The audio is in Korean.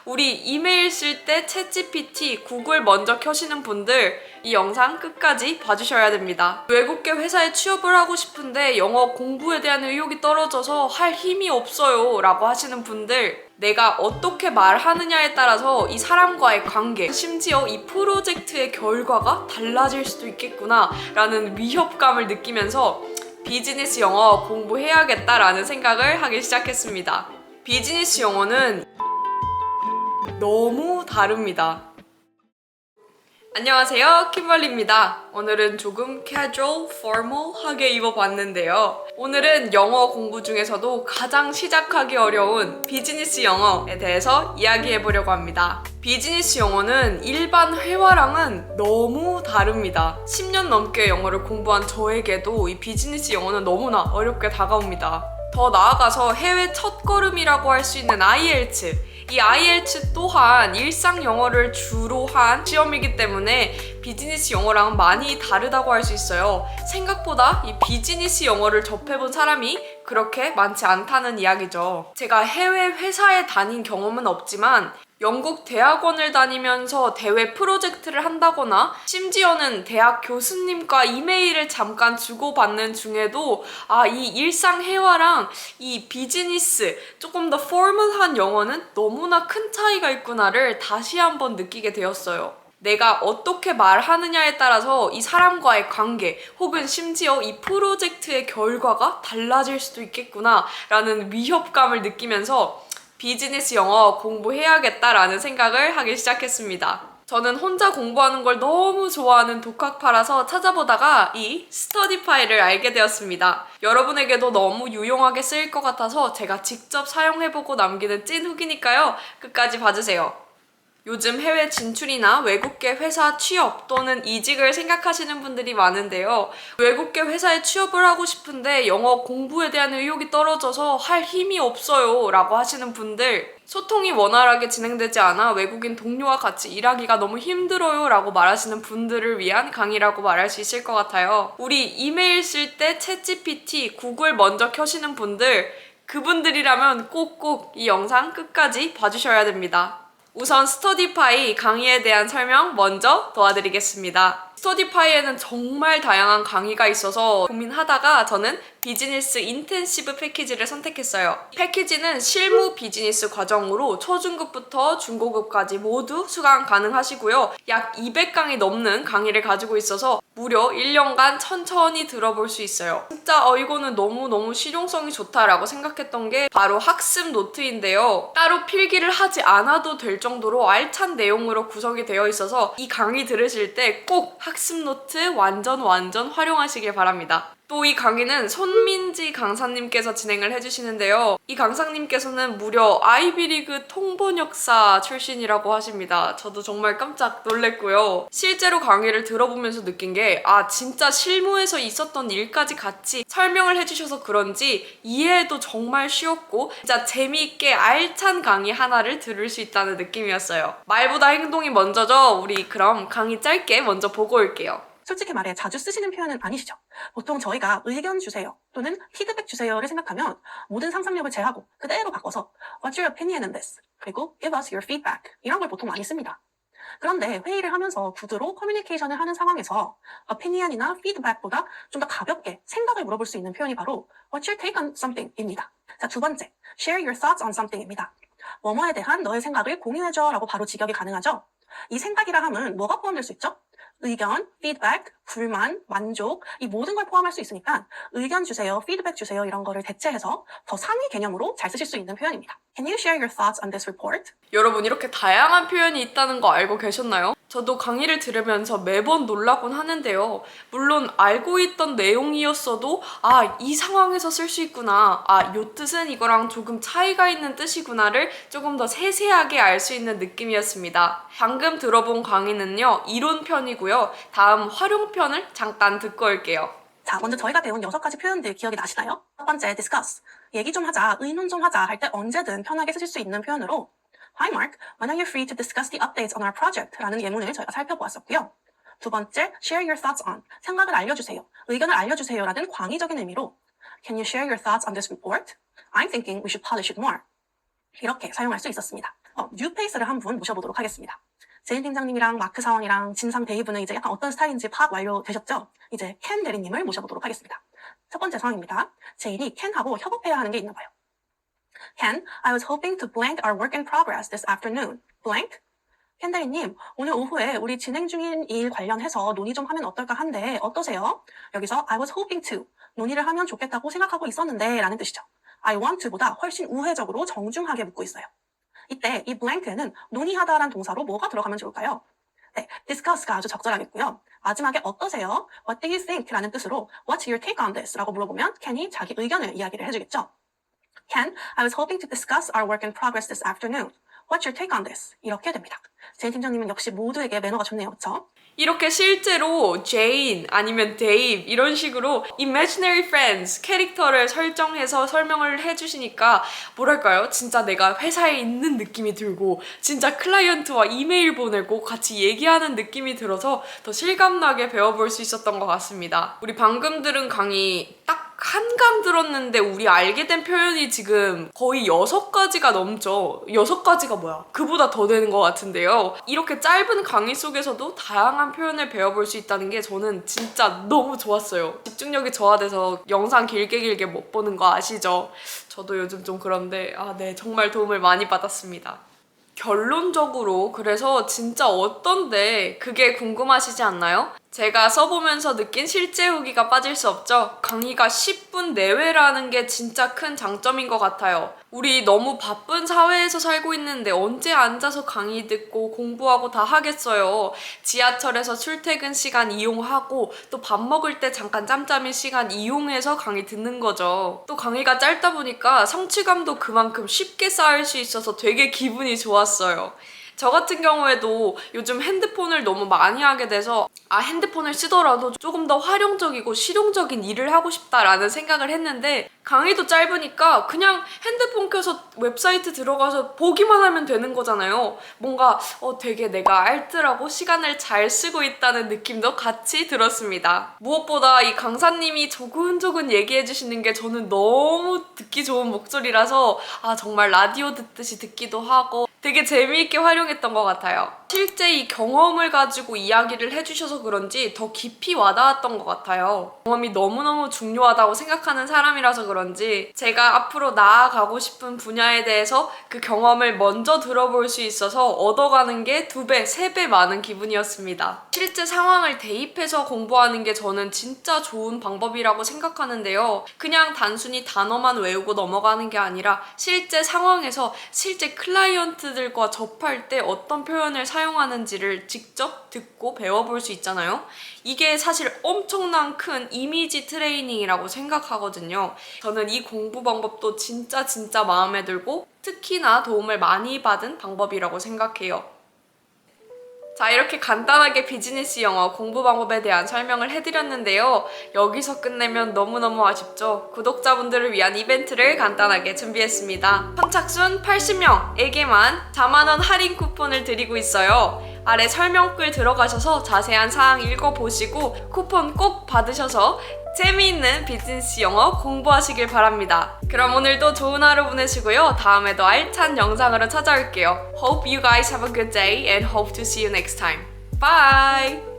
우리 이메일 쓸 때 챗GPT, 구글 먼저 켜시는 분들 이 영상 끝까지 봐주셔야 됩니다. 외국계 회사에 취업을 하고 싶은데 영어 공부에 대한 의욕이 떨어져서 할 힘이 없어요 라고 하시는 분들, 내가 어떻게 말하느냐에 따라서 이 사람과의 관계, 심지어 이 프로젝트의 결과가 달라질 수도 있겠구나 라는 위협감을 느끼면서 비즈니스 영어 공부해야겠다라는 생각을 하기 시작했습니다. 비즈니스 영어는 너무 다릅니다. 안녕하세요, 킴벌리입니다. 오늘은 조금 casual, formal하게 입어봤는데요. 오늘은 영어 공부 중에서도 가장 시작하기 어려운 비즈니스 영어에 대해서 이야기해보려고 합니다. 비즈니스 영어는 일반 회화랑은 너무 다릅니다. 10년 넘게 영어를 공부한 저에게도 이 비즈니스 영어는 너무나 어렵게 다가옵니다. 더 나아가서 해외 첫걸음이라고 할 수 있는 IELTS, 이 IELTS 또한 일상 영어를 주로 한 시험이기 때문에 비즈니스 영어랑 많이 다르다고 할 수 있어요. 생각보다 이 비즈니스 영어를 접해본 사람이 그렇게 많지 않다는 이야기죠. 제가 해외 회사에 다닌 경험은 없지만 영국 대학원을 다니면서 대외 프로젝트를 한다거나 심지어는 대학 교수님과 이메일을 잠깐 주고받는 중에도 이 일상 회화랑 이 비즈니스 조금 더 포멀한 영어는 너무나 큰 차이가 있구나를 다시 한번 느끼게 되었어요. 내가 어떻게 말하느냐에 따라서 이 사람과의 관계 혹은 심지어 이 프로젝트의 결과가 달라질 수도 있겠구나 라는 위협감을 느끼면서 비즈니스 영어 공부해야겠다라는 생각을 하기 시작했습니다. 저는 혼자 공부하는 걸 너무 좋아하는 독학파라서 찾아보다가 이 스터디파이를 알게 되었습니다. 여러분에게도 너무 유용하게 쓰일 것 같아서 제가 직접 사용해보고 남기는 찐 후기니까요. 끝까지 봐주세요. 요즘 해외 진출이나 외국계 회사 취업 또는 이직을 생각하시는 분들이 많은데요. 외국계 회사에 취업을 하고 싶은데 영어 공부에 대한 의욕이 떨어져서 할 힘이 없어요 라고 하시는 분들, 소통이 원활하게 진행되지 않아 외국인 동료와 같이 일하기가 너무 힘들어요 라고 말하시는 분들을 위한 강의라고 말할 수 있을 것 같아요. 우리 이메일 쓸 때 챗GPT, 구글 먼저 켜시는 분들, 그분들이라면 꼭꼭 이 영상 끝까지 봐주셔야 됩니다. 우선 스터디파이 강의에 대한 설명 먼저 도와드리겠습니다. 스터디파이에는 정말 다양한 강의가 있어서 고민하다가 저는 비즈니스 인텐시브 패키지를 선택했어요. 패키지는 실무 비즈니스 과정으로 초중급부터 중고급까지 모두 수강 가능하시고요. 약 200강이 넘는 강의를 가지고 있어서 무려 1년간 천천히 들어볼 수 있어요. 진짜 이거는 너무너무 실용성이 좋다라고 생각했던 게 바로 학습 노트인데요. 따로 필기를 하지 않아도 될 정도로 알찬 내용으로 구성이 되어 있어서 이 강의 들으실 때 꼭 학습 노트 완전 활용하시길 바랍니다. 또 이 강의는 손민지 강사님께서 진행을 해주시는데요. 이 강사님께서는 무려 아이비리그 통번역사 출신이라고 하십니다. 저도 정말 깜짝 놀랐고요. 실제로 강의를 들어보면서 느낀 게 진짜 실무에서 있었던 일까지 같이 설명을 해주셔서 그런지 이해도 정말 쉬웠고 진짜 재미있게 알찬 강의 하나를 들을 수 있다는 느낌이었어요. 말보다 행동이 먼저죠. 우리 그럼 강의 짧게 먼저 보고 올게요. 솔직히 말해 자주 쓰시는 표현은 아니시죠? 보통 저희가 의견 주세요 또는 피드백 주세요를 생각하면 모든 상상력을 제하고 그대로 바꿔서 What's your opinion on this? 그리고 Give us your feedback 이런 걸 보통 많이 씁니다. 그런데 회의를 하면서 구두로 커뮤니케이션을 하는 상황에서 opinion이나 feedback보다 좀 더 가볍게 생각을 물어볼 수 있는 표현이 바로 What's your take on something? 입니다. 자, 두 번째, Share your thoughts on something 입니다. 뭐뭐에 대한 너의 생각을 공유해줘 라고 바로 직역이 가능하죠. 이 생각이라 함은 뭐가 포함될 수 있죠? 의견, 피드백, 불만, 만족 이 모든 걸 포함할 수 있으니까 의견 주세요, 피드백 주세요 이런 거를 대체해서 더 상위 개념으로 잘 쓰실 수 있는 표현입니다. Can you share your thoughts on this report? 여러분 이렇게 다양한 표현이 있다는 거 알고 계셨나요? 저도 강의를 들으면서 매번 놀라곤 하는데요. 물론 알고 있던 내용이었어도 이 상황에서 쓸 수 있구나. 요 뜻은 이거랑 조금 차이가 있는 뜻이구나를 조금 더 세세하게 알 수 있는 느낌이었습니다. 방금 들어본 강의는요. 이론편이고요. 다음 활용편을 잠깐 듣고 올게요. 자, 먼저 저희가 배운 6가지 표현들 기억이 나시나요? 첫 번째, discuss. 얘기 좀 하자, 의논 좀 하자 할 때 언제든 편하게 쓰실 수 있는 표현으로 Hi Mark, when are you free to discuss the updates on our project? 라는 예문을 저희가 살펴보았었고요. 두 번째, share your thoughts on. 생각을 알려주세요. 의견을 알려주세요. 라는 광의적인 의미로 Can you share your thoughts on this report? I'm thinking we should polish it more. 이렇게 사용할 수 있었습니다. 뉴페이스를 한 분 모셔보도록 하겠습니다. 제인 팀장님이랑 마크 사원이랑 진상 데이브는 이제 약간 어떤 스타일인지 파악 완료되셨죠? 이제 켄 대리님을 모셔보도록 하겠습니다. 첫 번째 상황입니다. 제인이 켄하고 협업해야 하는 게 있나 봐요. Ken, I was hoping to blank our work in progress this afternoon. Blank? 켄 대리님, 오늘 오후에 우리 진행 중인 일 관련해서 논의 좀 하면 어떨까 한데 어떠세요? 여기서 I was hoping to, 논의를 하면 좋겠다고 생각하고 있었는데 라는 뜻이죠. I want to보다 훨씬 우회적으로 정중하게 묻고 있어요. 이때 이 blank에는 논의하다란 동사로 뭐가 들어가면 좋을까요? 네, discuss가 아주 적절하겠고요. 마지막에 어떠세요? What do you think? 라는 뜻으로 What's your take on this? 라고 물어보면 켄이 자기 의견을 이야기를 해주겠죠. Ken, I was hoping to discuss our work in progress this afternoon. What's your take on this? 이렇게 됩니다. 제인 팀장님은 역시 모두에게 매너가 좋네요. 그쵸? 이렇게 실제로 제인 아니면 데이브 이런 식으로 imaginary friends 캐릭터를 설정해서 설명을 해주시니까 뭐랄까요? 진짜 내가 회사에 있는 느낌이 들고 진짜 클라이언트와 이메일 보내고 같이 얘기하는 느낌이 들어서 더 실감나게 배워볼 수 있었던 것 같습니다. 우리 방금 들은 강의 딱 한강 들었는데 우리 알게 된 표현이 지금 거의 6가지가 넘죠. 6가지가 뭐야? 그보다 더 되는 것 같은데요. 이렇게 짧은 강의 속에서도 다양한 표현을 배워볼 수 있다는 게 저는 진짜 너무 좋았어요. 집중력이 저하돼서 영상 길게 못 보는 거 아시죠? 저도 요즘 좀 그런데 네, 정말 도움을 많이 받았습니다. 결론적으로 그래서 진짜 어떤데 그게 궁금하시지 않나요? 제가 써보면서 느낀 실제 후기가 빠질 수 없죠. 강의가 10분 내외라는 게 진짜 큰 장점인 것 같아요. 우리 너무 바쁜 사회에서 살고 있는데 언제 앉아서 강의 듣고 공부하고 다 하겠어요. 지하철에서 출퇴근 시간 이용하고 또 밥 먹을 때 잠깐 짬짬이 시간 이용해서 강의 듣는 거죠. 또 강의가 짧다 보니까 성취감도 그만큼 쉽게 쌓일 수 있어서 되게 기분이 좋았어요. 저 같은 경우에도 요즘 핸드폰을 너무 많이 하게 돼서 핸드폰을 쓰더라도 조금 더 활용적이고 실용적인 일을 하고 싶다라는 생각을 했는데 강의도 짧으니까 그냥 핸드폰 켜서 웹사이트 들어가서 보기만 하면 되는 거잖아요. 뭔가 되게 내가 알뜰하고 시간을 잘 쓰고 있다는 느낌도 같이 들었습니다. 무엇보다 이 강사님이 조근조근 얘기해 주시는 게 저는 너무 듣기 좋은 목소리라서 정말 라디오 듣듯이 듣기도 하고 되게 재미있게 활용했던 것 같아요. 실제 이 경험을 가지고 이야기를 해주셔서 그런지 더 깊이 와닿았던 것 같아요. 경험이 너무너무 중요하다고 생각하는 사람이라서 그런지 제가 앞으로 나아가고 싶은 분야에 대해서 그 경험을 먼저 들어볼 수 있어서 얻어가는 게 2배, 3배 많은 기분이었습니다. 실제 상황을 대입해서 공부하는 게 저는 진짜 좋은 방법이라고 생각하는데요. 그냥 단순히 단어만 외우고 넘어가는 게 아니라 실제 상황에서 실제 클라이언트들과 접할 때 어떤 표현을 사용하는지를 직접 듣고 배워볼 수 있잖아요. 이게 사실 엄청난 큰 이미지 트레이닝이라고 생각하거든요. 저는 이 공부 방법도 진짜 마음에 들고 특히나 도움을 많이 받은 방법이라고 생각해요. 자, 이렇게 간단하게 비즈니스 영어 공부 방법에 대한 설명을 해드렸는데요. 여기서 끝내면 너무너무 아쉽죠? 구독자분들을 위한 이벤트를 간단하게 준비했습니다. 선착순 80명에게만 4만원 할인 쿠폰을 드리고 있어요. 아래 설명글 들어가셔서 자세한 사항 읽어보시고 쿠폰 꼭 받으셔서 재미있는 비즈니스 영어 공부하시길 바랍니다. 그럼 오늘도 좋은 하루 보내시고요. 다음에도 알찬 영상으로 찾아올게요. Hope you guys have a good day and hope to see you next time. Bye!